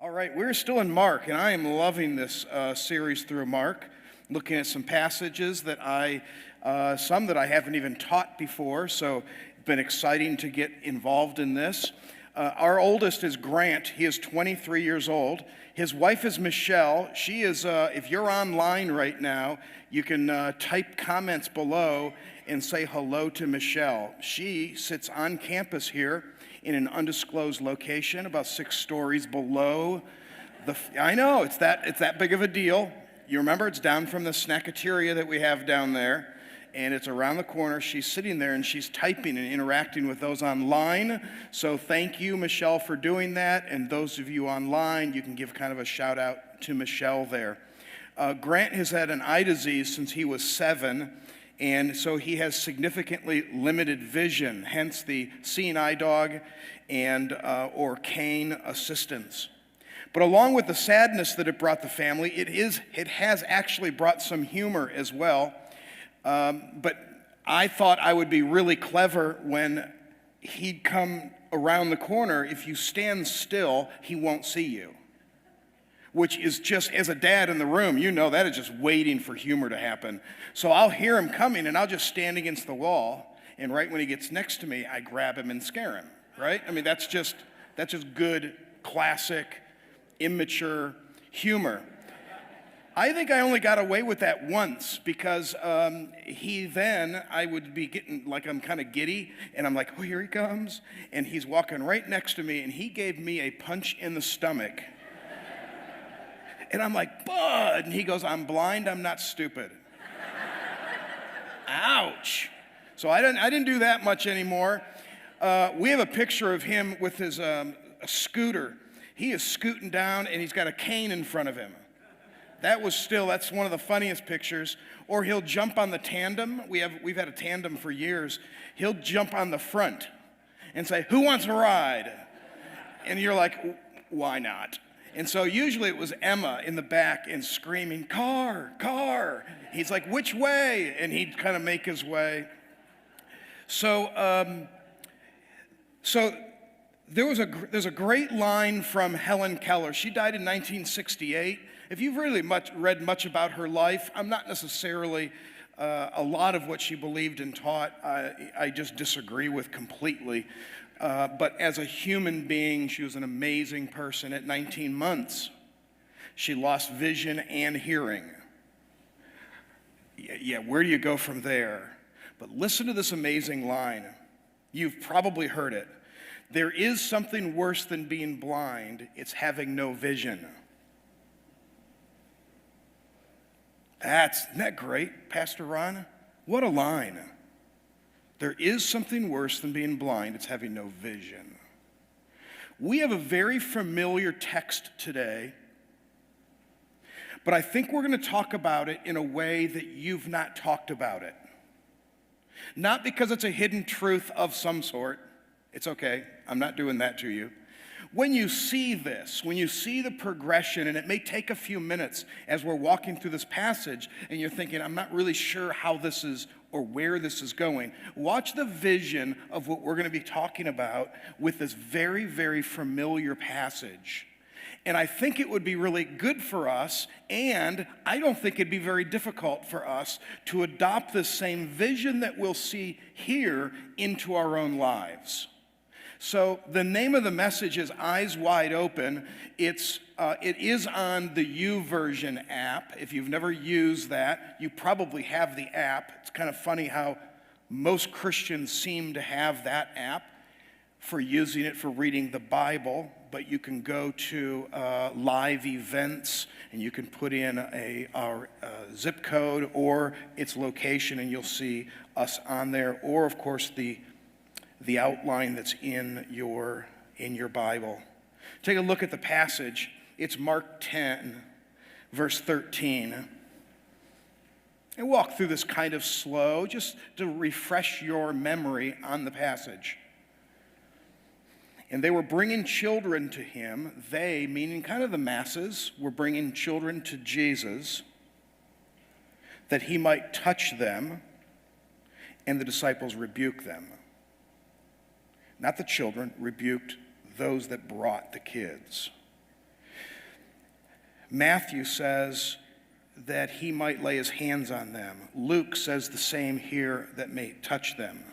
All right, we're still in Mark, and I am loving this series through Mark, looking at some passages that some that I haven't even taught before, so it's been exciting to get involved in this. Our oldest is Grant. He is 23 years old. His wife is Michelle. She is, if you're online right now, you can type comments below and say hello to Michelle. She sits on campus here in an undisclosed location, about 6 stories below I know, it's that big of a deal. You remember, it's down from the snackateria that we have down there, and it's around the corner. She's sitting there, and she's typing and interacting with those online. So thank you, Michelle, for doing that, and those of you online, you can give kind of a shout out to Michelle there. Grant has had an eye disease since he was 7, and so he has significantly limited vision, hence the seeing eye dog and or cane assistance. But along with the sadness that it brought the family, it has actually brought some humor as well. But I thought I would be really clever when he'd come around the corner. If you stand still, he won't see you. Which is just, as a dad in the room, you know that is just waiting for humor to happen. So I'll hear him coming, and I'll just stand against the wall, and right when he gets next to me, I grab him and scare him, right? I mean, that's just good, classic, immature humor. I think I only got away with that once because I would be getting, like, I'm kind of giddy, and I'm like, oh, here he comes, and he's walking right next to me, and he gave me a punch in the stomach. And I'm like, Bud, and he goes, I'm blind, I'm not stupid. Ouch. So I didn't do that much anymore. We have a picture of him with his a scooter. He is scooting down, and he's got a cane in front of him. That's one of the funniest pictures. Or he'll jump on the tandem. We've had a tandem for years. He'll jump on the front and say, who wants a ride? And you're like, why not? And so usually it was Emma in the back and screaming, car, car. He's like, which way? And he'd kind of make his way. So there's a great line from Helen Keller. She died in 1968. If you've really read much about her life, I'm not necessarily a lot of what she believed and taught. I just disagree with completely. But as a human being, she was an amazing person. At 19 months, she lost vision and hearing. Yeah, where do you go from there? But listen to this amazing line. You've probably heard it. There is something worse than being blind. It's having no vision. Isn't that great, Pastor Ron? What a line. There is something worse than being blind. It's having no vision. We have a very familiar text today, but I think we're going to talk about it in a way that you've not talked about it. Not because it's a hidden truth of some sort. It's okay. I'm not doing that to you. When you see this, when you see the progression, and it may take a few minutes as we're walking through this passage, and you're thinking, I'm not really sure how this is or where this is going, watch the vision of what we're going to be talking about with this very, very familiar passage. And I think it would be really good for us, and I don't think it'd be very difficult for us to adopt this same vision that we'll see here into our own lives. So the name of the message is Eyes Wide Open. It is on the YouVersion app. If you've never used that, you probably have the app. It's kind of funny how most Christians seem to have that app for using it for reading the Bible, but you can go to live events and you can put in our zip code or its location, and you'll see us on there, or of course the outline that's in your Bible. Take a look at the passage. It's Mark 10, verse 13. And walk through this kind of slow, just to refresh your memory on the passage. And they were bringing children to him. They, meaning kind of the masses, were bringing children to Jesus that he might touch them, and the disciples rebuked them. Not the children, rebuked those that brought the kids. Matthew says that he might lay his hands on them. Luke says the same here, that may touch them.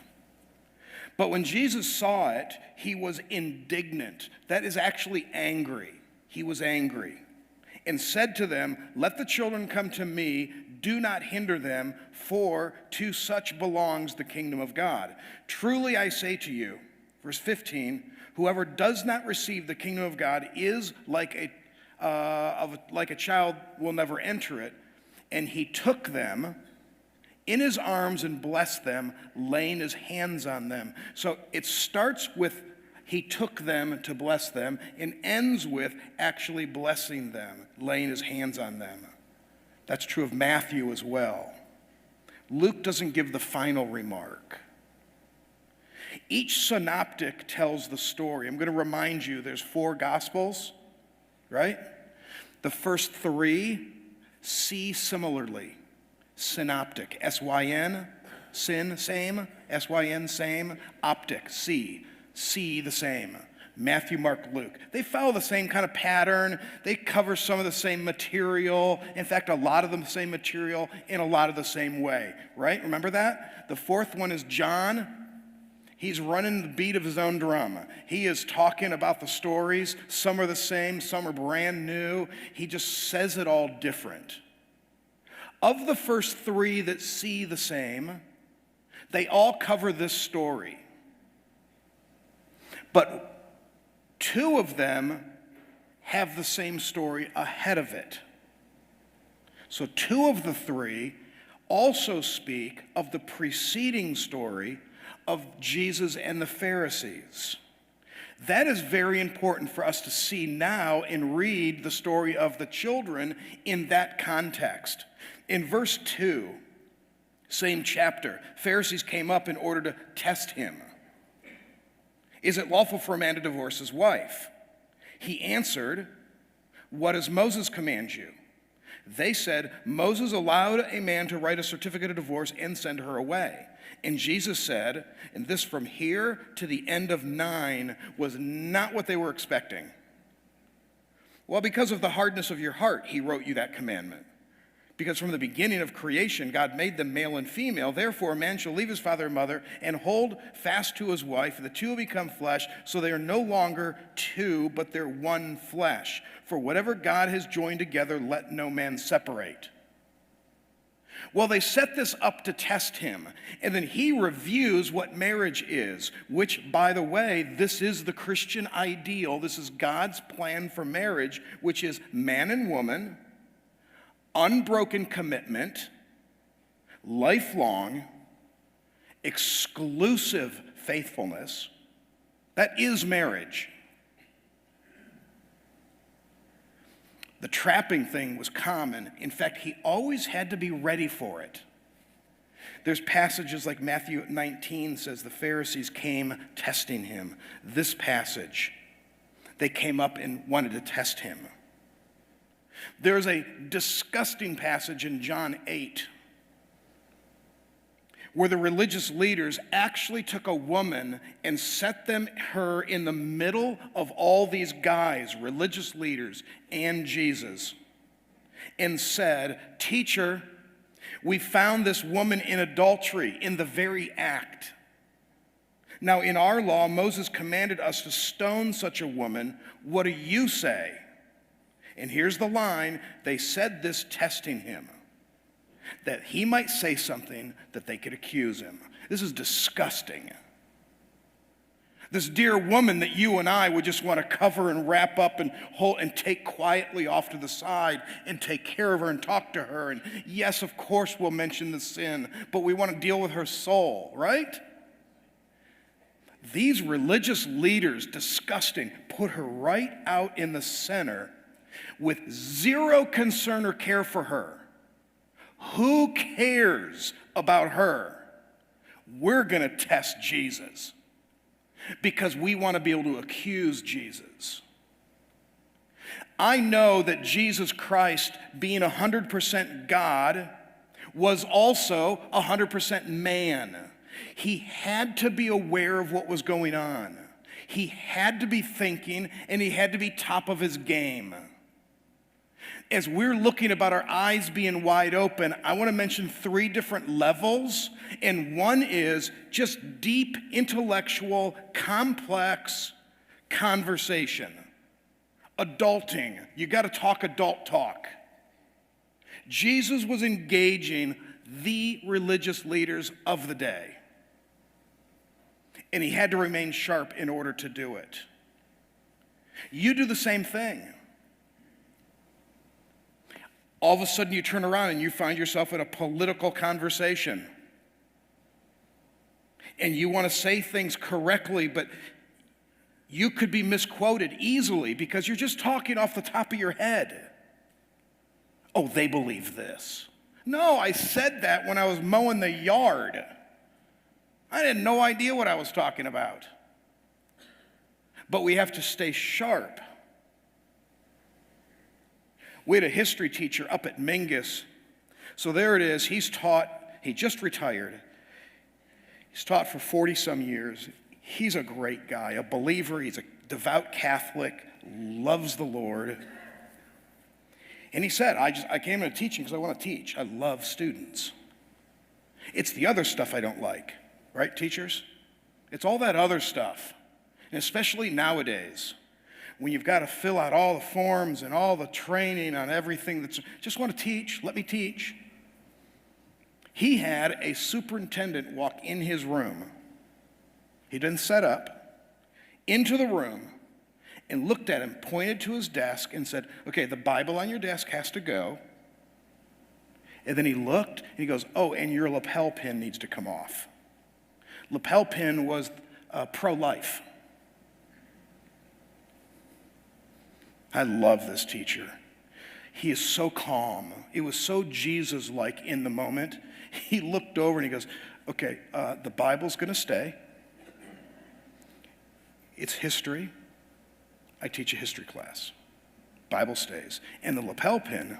But when Jesus saw it, he was indignant. That is actually angry. He was angry and said to them, "Let the children come to me. Do not hinder them, for to such belongs the kingdom of God. Truly I say to you," verse 15, "whoever does not receive the kingdom of God is like a child, will never enter it." And he took them in his arms and blessed them, laying his hands on them. So it starts with he took them to bless them and ends with actually blessing them, laying his hands on them. That's true of Matthew as well. Luke doesn't give the final remark. Each synoptic tells the story. I'm going to remind you, there's 4 gospels, right? The first 3 see similarly. Synoptic, S-Y-N, sin, same, S-Y-N, same, optic, see the same. Matthew, Mark, Luke. They follow the same kind of pattern. They cover some of the same material. In fact, a lot of the same material in a lot of the same way, right? Remember that? The 4th one is John. He's running the beat of his own drum. He is talking about the stories. Some are the same, some are brand new. He just says it all different. Of the first 3 that see the same, they all cover this story. But 2 of them have the same story ahead of it. So 2 of the 3 also speak of the preceding story of Jesus and the Pharisees. That is very important for us to see now and read the story of the children in that context. In verse 2, same chapter, Pharisees came up in order to test him. "Is it lawful for a man to divorce his wife?" He answered, "What does Moses command you?" They said, "Moses allowed a man to write a certificate of divorce and send her away." And Jesus said, and this from here to the end of 9 was not what they were expecting. "Well, because of the hardness of your heart, he wrote you that commandment. Because from the beginning of creation, God made them male and female. Therefore, a man shall leave his father and mother and hold fast to his wife, and the 2 will become flesh. So they are no longer 2, but they're one flesh. For whatever God has joined together, let no man separate." Well, they set this up to test him, and then he reviews what marriage is, which, by the way, this is the Christian ideal. This is God's plan for marriage, which is man and woman, unbroken commitment, lifelong, exclusive faithfulness. That is marriage. The trapping thing was common. In fact, he always had to be ready for it. There's passages like Matthew 19 says the Pharisees came testing him. This passage, they came up and wanted to test him. There's a disgusting passage in John 8 where the religious leaders actually took a woman and set her in the middle of all these guys, religious leaders and Jesus, and said, "Teacher, we found this woman in adultery, in the very act. Now in our law, Moses commanded us to stone such a woman. What do you say?" And here's the line. They said this testing him, that he might say something that they could accuse him. This is disgusting. This dear woman that you and I would just want to cover and wrap up and hold and take quietly off to the side and take care of her and talk to her. And yes, of course we'll mention the sin, but we want to deal with her soul, right? These religious leaders, disgusting, put her right out in the center with zero concern or care for her. Who cares about her? We're going to test Jesus because we want to be able to accuse Jesus. I know that Jesus Christ, being 100% God, was also 100% man. He had to be aware of what was going on. He had to be thinking, and he had to be top of his game. As we're looking about our eyes being wide open, I want to mention 3 different levels. And one is just deep, intellectual, complex conversation. Adulting. You got to talk adult talk. Jesus was engaging the religious leaders of the day. And he had to remain sharp in order to do it. You do the same thing. All of a sudden you turn around and you find yourself in a political conversation. And you want to say things correctly, but you could be misquoted easily because you're just talking off the top of your head. Oh, they believe this. No, I said that when I was mowing the yard. I had no idea what I was talking about. But we have to stay sharp. We had a history teacher up at Mingus. So there it is. He just retired. He's taught for 40-some years. He's a great guy, a believer. He's a devout Catholic, loves the Lord. And he said, I came into teaching because I want to teach. I love students. It's the other stuff I don't like. Right, teachers? It's all that other stuff. And especially nowadays, when you've got to fill out all the forms and all the training on everything just want to teach, let me teach. He had a superintendent walk in his room. He didn't set up, into the room, and looked at him, pointed to his desk, and said, okay, the Bible on your desk has to go. And then he looked, and he goes, oh, and your lapel pin needs to come off. Lapel pin was pro-life. I love this teacher. He is so calm. It was so Jesus-like in the moment. He looked over and he goes, okay, the Bible's going to stay. It's history. I teach a history class. Bible stays. And the lapel pin,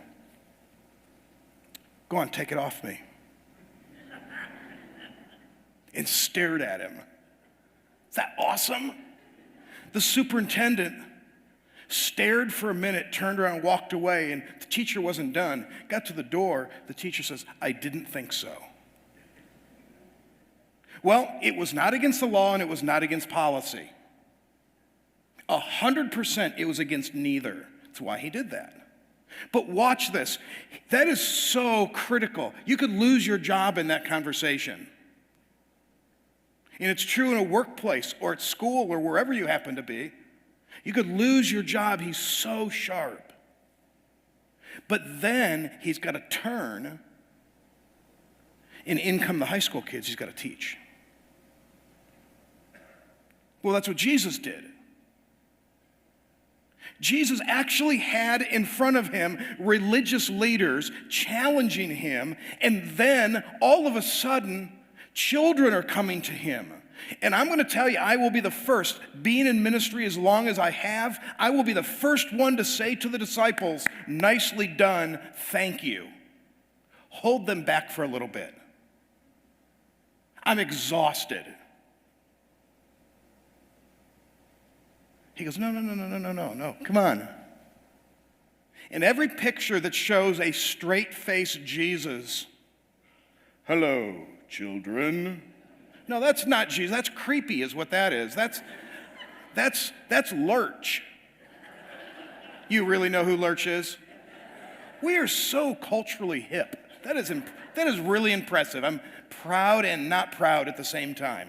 go on, take it off me. And stared at him. Is that awesome? The superintendent stared for a minute, turned around, walked away, and the teacher wasn't done. Got to the door, the teacher says, I didn't think so. Well, it was not against the law and it was not against policy. 100% it was against neither. That's why he did that. But watch this. That is so critical. You could lose your job in that conversation. And it's true in a workplace or at school or wherever you happen to be. You could lose your job. He's so sharp. But then he's got to turn, and in come the high school kids he's got to teach. Well, that's what Jesus did. Jesus actually had in front of him religious leaders challenging him, and then all of a sudden, children are coming to him. And I'm going to tell you, I will be the first, being in ministry as long as I have, I will be the first one to say to the disciples, nicely done, thank you. Hold them back for a little bit. I'm exhausted. He goes, no, come on. In every picture that shows a straight-faced Jesus, hello, children. No, that's not Jesus. That's creepy is what that is. That's Lurch. You really know who Lurch is? We are so culturally hip. That is really impressive. I'm proud and not proud at the same time.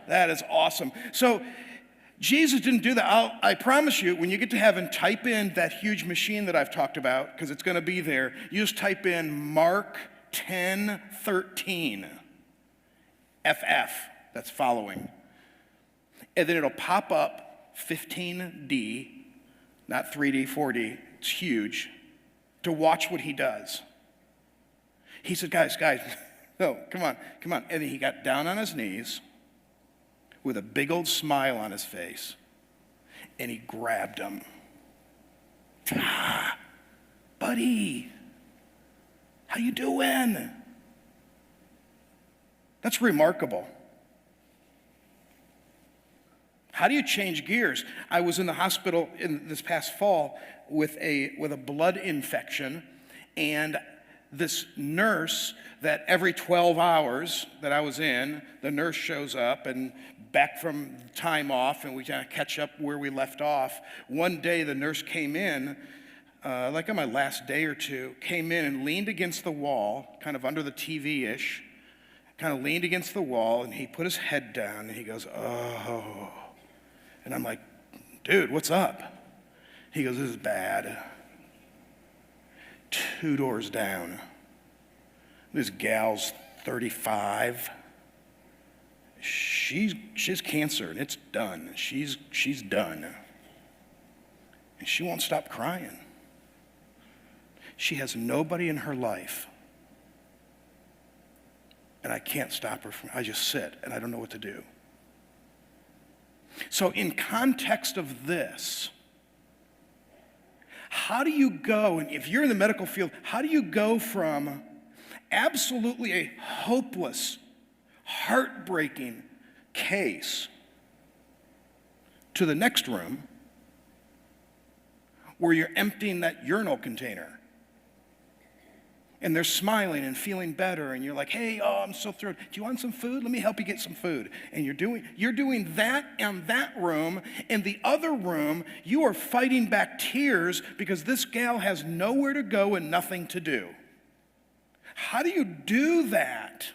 That is awesome. So Jesus didn't do that. I promise you, when you get to heaven, type in that huge machine that I've talked about, because it's going to be there. You just type in Mark 10:13. FF, that's following. And then it'll pop up 15D, not 3D, 4D, it's huge, to watch what he does. He said, guys, no, come on. And then he got down on his knees with a big old smile on his face, and he grabbed him. Buddy, how you doing? That's remarkable. How do you change gears? I was in the hospital in this past fall with a blood infection, and this nurse that every 12 hours that I was in, the nurse shows up and back from time off, and we kind of catch up where we left off. One day the nurse came in, like on my last day or two, came in and leaned against the wall, kind of under the TV-ish, kind of leaned against the wall, and he put his head down, and he goes, "Oh." And I'm like, "Dude, what's up?" He goes, "This is bad. 2 doors down. This gal's 35. She's cancer, and it's done. She's done. And she won't stop crying. She has nobody in her life. And I can't stop her I just sit, and I don't know what to do." So in context of this, how do you go, and if you're in the medical field, how do you go from absolutely a hopeless, heartbreaking case to the next room where you're emptying that urinal container and they're smiling and feeling better, and you're like, "Hey, oh, I'm so thrilled. Do you want some food? Let me help you get some food." And you're doing that in that room. In the other room, you are fighting back tears because this gal has nowhere to go and nothing to do. How do you do that?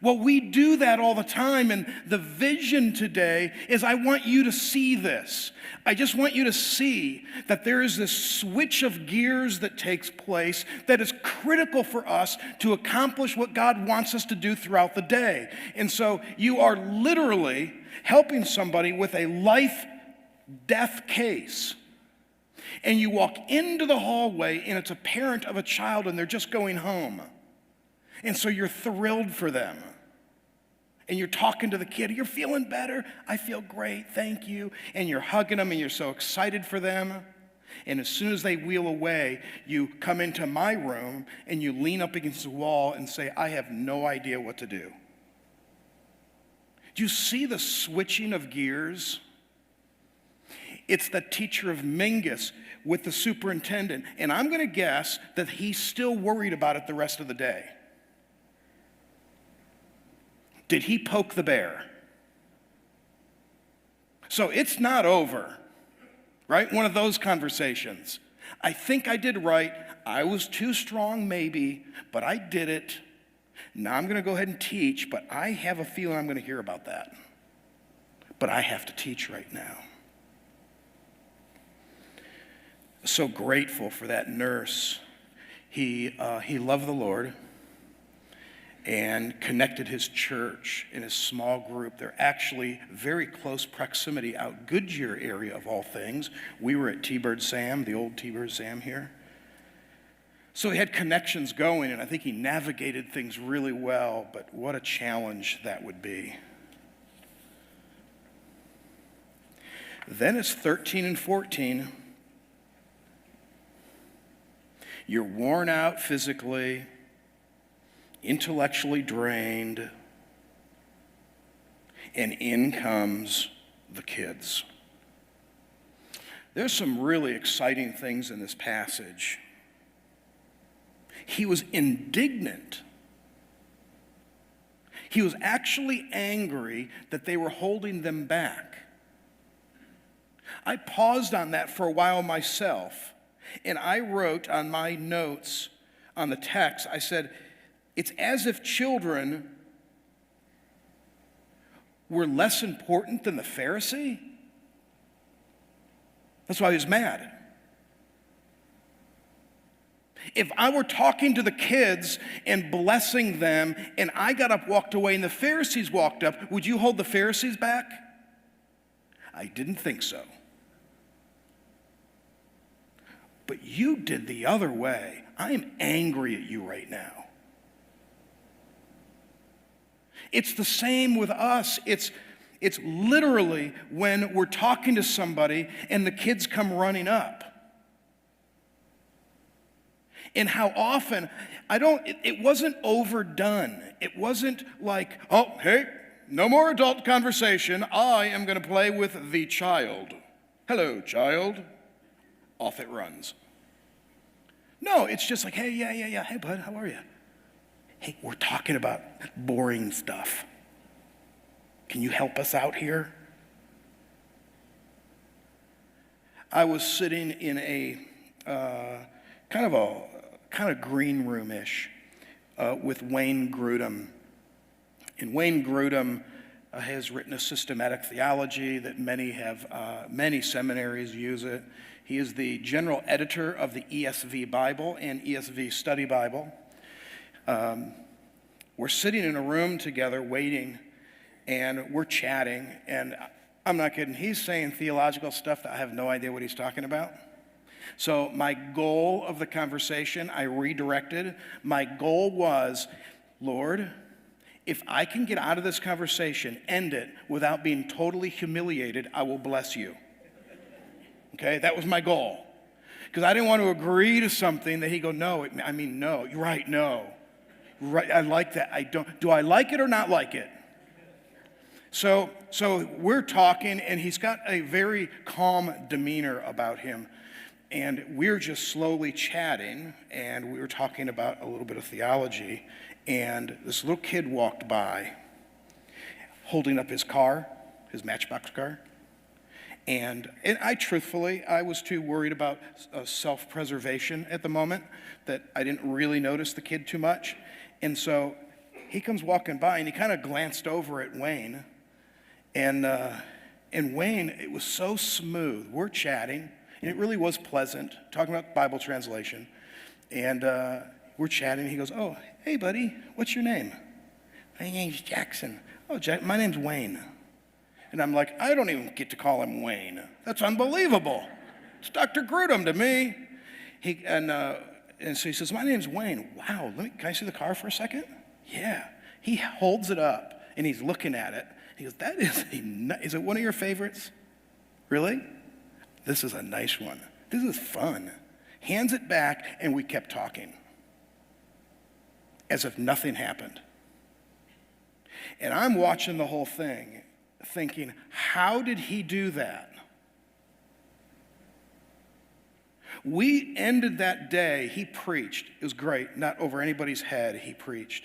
Well, we do that all the time, and the vision today is I want you to see this. I just want you to see that there is this switch of gears that takes place that is critical for us to accomplish what God wants us to do throughout the day. And so you are literally helping somebody with a life-death case. And you walk into the hallway, and it's a parent of a child, and they're just going home. And so you're thrilled for them. And you're talking to the kid, "You're feeling better?" "I feel great, thank you." And you're hugging them, and you're so excited for them. And as soon as they wheel away, you come into my room, and you lean up against the wall and say, "I have no idea what to do." Do you see the switching of gears? It's the teacher of Mingus with the superintendent. And I'm going to guess that he's still worried about it the rest of the day. Did he poke the bear? So it's not over, right? One of those conversations. I think I did right. I was too strong maybe, but I did it. Now I'm going to go ahead and teach, but I have a feeling I'm going to hear about that. But I have to teach right now. So grateful for that nurse. He loved the Lord and connected his church in his small group. They're actually very close proximity out Goodyear area of all things. We were at T-Bird Sam, the old T-Bird Sam here. So he had connections going, and I think he navigated things really well, but what a challenge that would be. Then it's 13 and 14. You're worn out physically, intellectually drained, and in comes the kids. There's some really exciting things in this passage. He was indignant. He was actually angry that they were holding them back. I paused on that for a while myself, and I wrote on my notes on the text, I said, it's as if children were less important than the Pharisee. That's why he was mad. If I were talking to the kids and blessing them, and I got up, walked away, and the Pharisees walked up, would you hold the Pharisees back? I didn't think so. But you did the other way. I am angry at you right now. It's the same with us. It's literally when we're talking to somebody and the kids come running up. And how often, it wasn't overdone. It wasn't like, oh, hey, no more adult conversation. I am going to play with the child. Hello, child. Off it runs. No, it's just like, hey, yeah. Hey, bud, how are you? Hey, we're talking about boring stuff. Can you help us out here? I was sitting in a kind of green room-ish with Wayne Grudem. And Wayne Grudem has written a systematic theology that many seminaries use it. He is the general editor of the ESV Bible and ESV Study Bible. We're sitting in a room together waiting, and we're chatting, and I'm not kidding. He's saying theological stuff that I have no idea what he's talking about. So my goal of the conversation, I redirected. My goal was, Lord, if I can get out of this conversation, end it without being totally humiliated, I will bless you. Okay, that was my goal. Because I didn't want to agree to something that he go, no, no, you're right, no. Right, I like that. Do I like it or not like it? So we're talking, and he's got a very calm demeanor about him. And we're just slowly chatting, and we were talking about a little bit of theology. And this little kid walked by, holding up his car, his Matchbox car. And I was too worried about self-preservation at the moment that I didn't really notice the kid too much. And so he comes walking by, and he kind of glanced over at Wayne. And Wayne, it was so smooth. We're chatting, and it really was pleasant, talking about Bible translation. And we're chatting. He goes, oh, hey, buddy, what's your name? My name's Jackson. Oh, my name's Wayne. And I'm like, I don't even get to call him Wayne. That's unbelievable. It's Dr. Grudem to me. And so he says, my name's Wayne. Wow, can I see the car for a second? Yeah. He holds it up, and he's looking at it. He goes, is it one of your favorites? Really? This is a nice one. This is fun. Hands it back, and we kept talking as if nothing happened. And I'm watching the whole thing, thinking, how did he do that? We ended that day, he preached. It was great, not over anybody's head, he preached.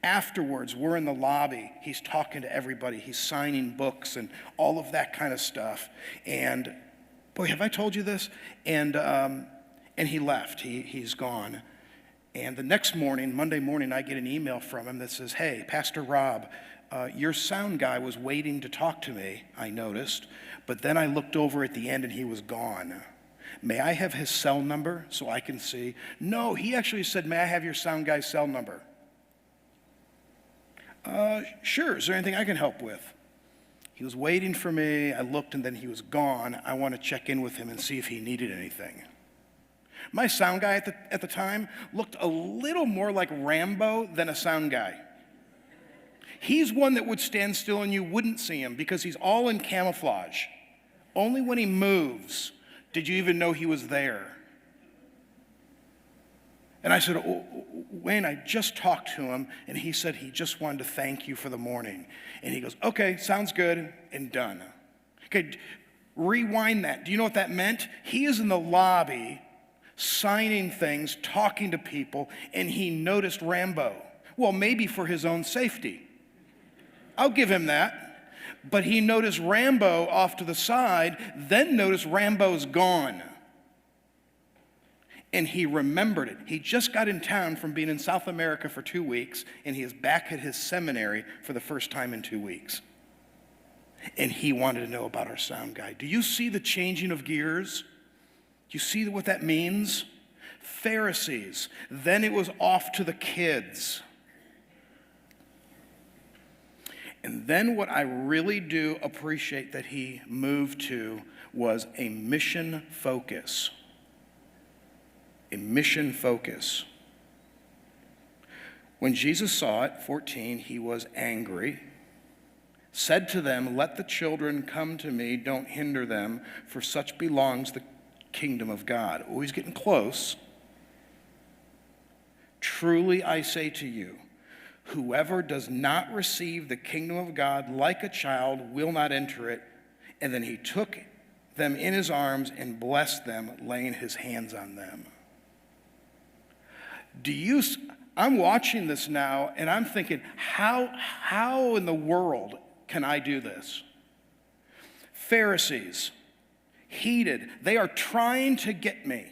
Afterwards, we're in the lobby. He's talking to everybody. He's signing books and all of that kind of stuff. And boy, have I told you this? And he left. He's gone. And the next morning, Monday morning, I get an email from him that says, hey, Pastor Rob, your sound guy was waiting to talk to me, I noticed. But then I looked over at the end and he was gone. May I have his cell number so I can see? No, he actually said, may I have your sound guy's cell number? Sure, is there anything I can help with? He was waiting for me, I looked, and then he was gone. I want to check in with him and see if he needed anything. My sound guy at the time looked a little more like Rambo than a sound guy. He's one that would stand still and you wouldn't see him because he's all in camouflage. Only when he moves did you even know he was there. And I said, oh, Wayne, I just talked to him, and he said he just wanted to thank you for the morning. And he goes, okay, sounds good, and done. Okay, rewind that. Do you know what that meant? He is in the lobby signing things, talking to people, and he noticed Rambo. Well, maybe for his own safety. I'll give him that. But he noticed Rambo off to the side, then noticed Rambo's gone. And he remembered it. He just got in town from being in South America for 2 weeks, and he is back at his seminary for the first time in 2 weeks. And he wanted to know about our sound guy. Do you see the changing of gears? Do you see what that means? Pharisees. Then it was off to the kids. And then what I really do appreciate that he moved to was a mission focus. A mission focus. When Jesus saw it, 14, he was angry, said to them, let the children come to me, don't hinder them, for such belongs the kingdom of God. Oh, he's getting close. Truly I say to you, Whoever does not receive the kingdom of God like a child will not enter it. And then he took them in his arms and blessed them, laying his hands on them. I'm watching this now, and I'm thinking, how in the world can I do this? Pharisees, heated, they are trying to get me.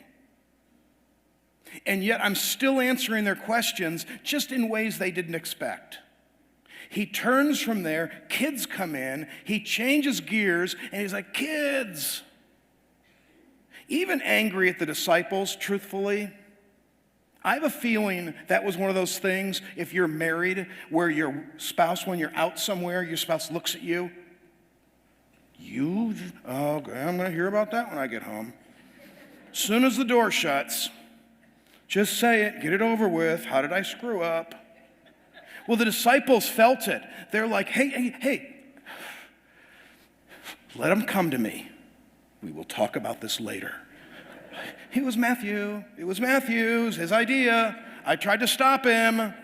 And yet I'm still answering their questions just in ways they didn't expect. He turns from there, kids come in, he changes gears, and he's like, kids. Even angry at the disciples, truthfully. I have a feeling that was one of those things, if you're married, where your spouse, when you're out somewhere, your spouse looks at you. Okay, I'm going to hear about that when I get home. As soon as the door shuts, just say it, get it over with. How did I screw up? Well, the disciples felt it. They're like, hey, let them come to me. We will talk about this later. It was Matthew's, his idea. I tried to stop him.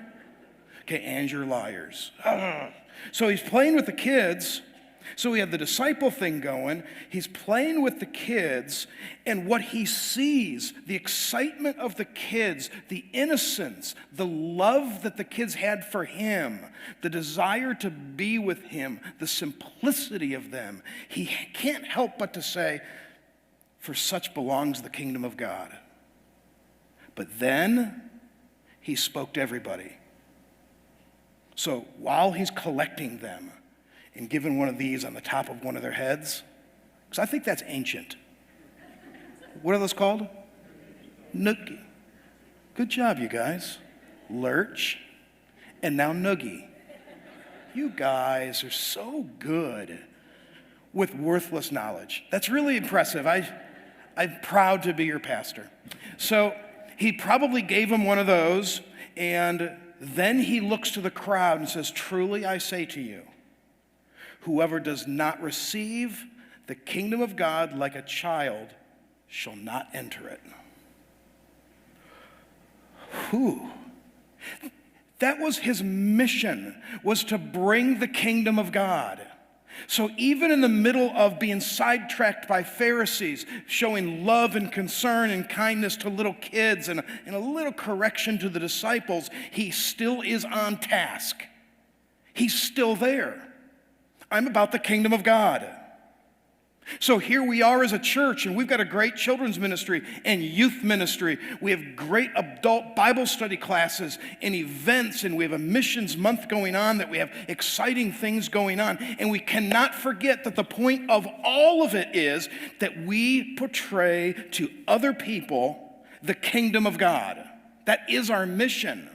Okay, and you're liars. So he's playing with the kids. So we have the disciple thing going. He's playing with the kids, and what he sees, the excitement of the kids, the innocence, the love that the kids had for him, the desire to be with him, the simplicity of them, he can't help but to say, for such belongs the kingdom of God. But then he spoke to everybody. So while he's collecting them, and given one of these on the top of one of their heads, because I think that's ancient. What are those called? Noogie. Good job, you guys. Lurch, and now noogie. You guys are so good with worthless knowledge. That's really impressive. I'm proud to be your pastor. So he probably gave him one of those, and then he looks to the crowd and says, truly I say to you, whoever does not receive the kingdom of God like a child shall not enter it. Whew. That was his mission, was to bring the kingdom of God. So even in the middle of being sidetracked by Pharisees, showing love and concern and kindness to little kids and a little correction to the disciples, he still is on task. He's still there. I'm about the kingdom of God. So here we are as a church, and we've got a great children's ministry and youth ministry. We have great adult Bible study classes and events, and we have a missions month going on, that we have exciting things going on. And we cannot forget that the point of all of it is that we portray to other people the kingdom of God. That is our mission.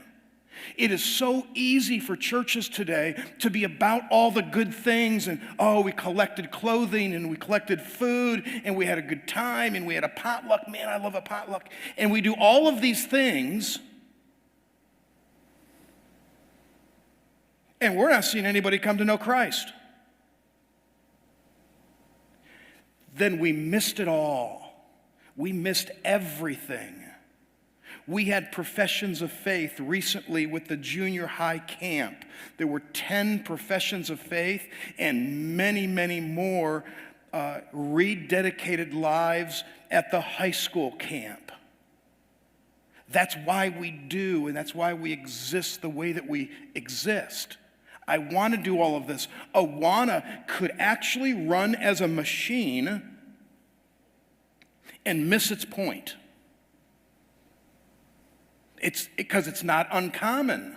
It is so easy for churches today to be about all the good things, and we collected clothing and we collected food and we had a good time and we had a potluck. Man, I love a potluck. And we do all of these things, and we're not seeing anybody come to know Christ. Then we missed it all. We missed everything. We had professions of faith recently with the junior high camp. There were 10 professions of faith and many, many more rededicated lives at the high school camp. That's why we do, and that's why we exist the way that we exist. I want to do all of this. Awana could actually run as a machine and miss its point. It's because it's not uncommon.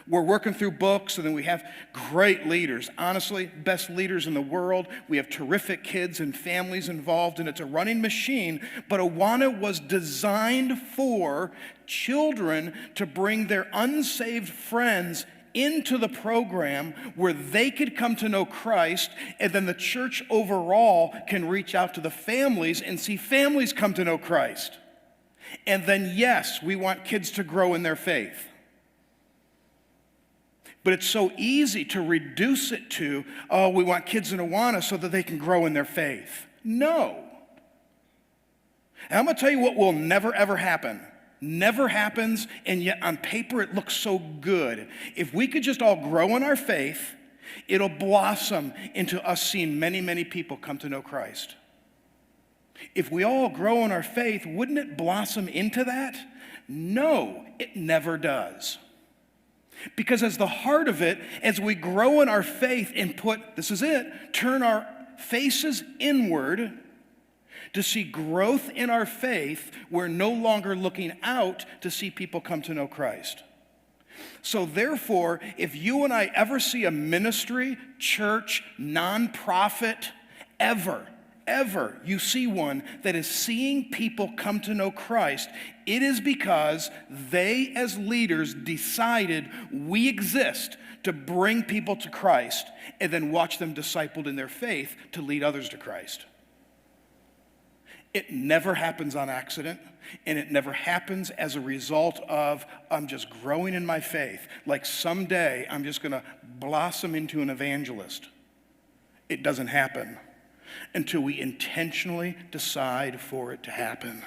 We're working through books, and then we have great leaders. Honestly, best leaders in the world. We have terrific kids and families involved, and it's a running machine. But Awana was designed for children to bring their unsaved friends into the program where they could come to know Christ, and then the church overall can reach out to the families and see families come to know Christ. And then, yes, we want kids to grow in their faith. But it's so easy to reduce it to, we want kids in Awana so that they can grow in their faith. No. And I'm going to tell you what will never, ever happen. Never happens, and yet on paper it looks so good. If we could just all grow in our faith, it'll blossom into us seeing many, many people come to know Christ. If we all grow in our faith, wouldn't it blossom into that? No, it never does. Because as the heart of it, as we grow in our faith and turn our faces inward to see growth in our faith, we're no longer looking out to see people come to know Christ. So therefore, if you and I ever see a ministry, church, nonprofit, ever you see one that is seeing people come to know Christ, it is because they as leaders decided we exist to bring people to Christ and then watch them discipled in their faith to lead others to Christ. It never happens on accident, and it never happens as a result of, I'm just growing in my faith. Like someday I'm just going to blossom into an evangelist. It doesn't happen until we intentionally decide for it to happen.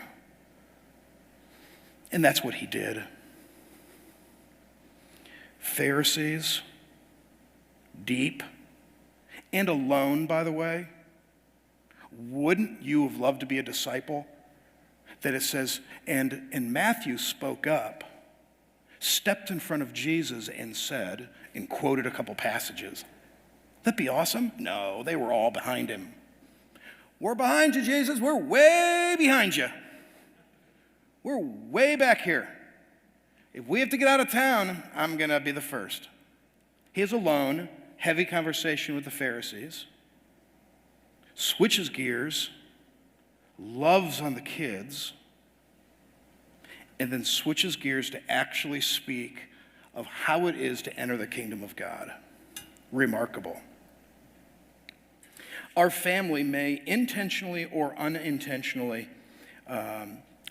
And that's what he did. Pharisees, deep and alone, by the way. Wouldn't you have loved to be a disciple? That it says, and Matthew spoke up, stepped in front of Jesus and said, and quoted a couple passages. That'd be awesome? No, they were all behind him. We're behind you, Jesus. We're way behind you. We're way back here. If we have to get out of town, I'm going to be the first. He is alone, heavy conversation with the Pharisees, switches gears, loves on the kids, and then switches gears to actually speak of how it is to enter the kingdom of God. Remarkable. Our family may intentionally or unintentionally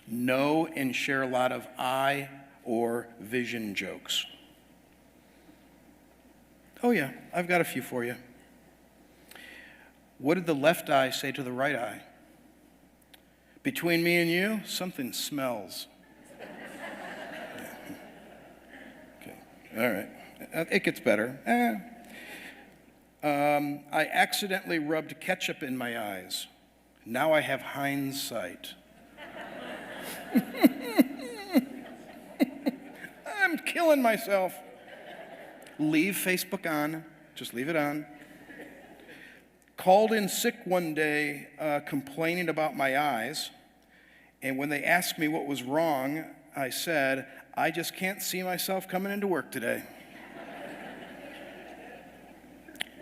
know and share a lot of eye or vision jokes. Oh yeah, I've got a few for you. What did the left eye say to the right eye? Between me and you, something smells. Okay, all right. It gets better. I accidentally rubbed ketchup in my eyes. Now I have hindsight. I'm killing myself. Leave Facebook on. Just leave it on. Called in sick one day, complaining about my eyes. And when they asked me what was wrong, I said, I just can't see myself coming into work today.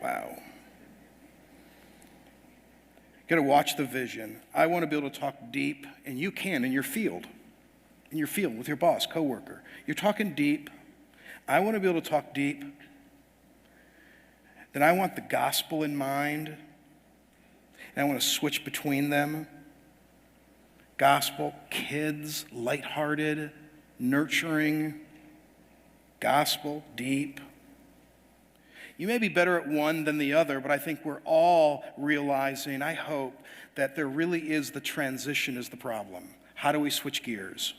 Wow. Got to watch the vision. I want to be able to talk deep, and you can in your field with your boss, coworker. You're talking deep. I want to be able to talk deep. Then I want the gospel in mind, and I want to switch between them. Gospel, kids, lighthearted, nurturing. Gospel, deep. You may be better at one than the other, but I think we're all realizing, I hope, that there really is the transition is the problem. How do we switch gears?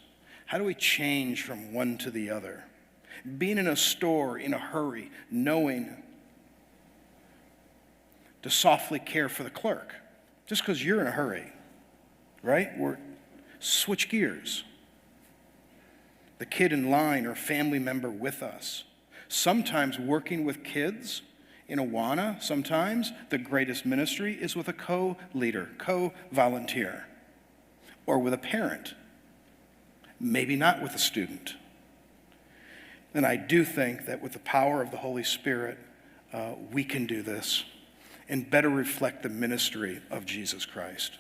How do we change from one to the other? Being in a store in a hurry, knowing to softly care for the clerk, just because you're in a hurry, right? Switch gears. The kid in line or family member with us. Sometimes working with kids in Awana, sometimes the greatest ministry is with a co-leader, co-volunteer, or with a parent, maybe not with a student. And I do think that with the power of the Holy Spirit, we can do this and better reflect the ministry of Jesus Christ.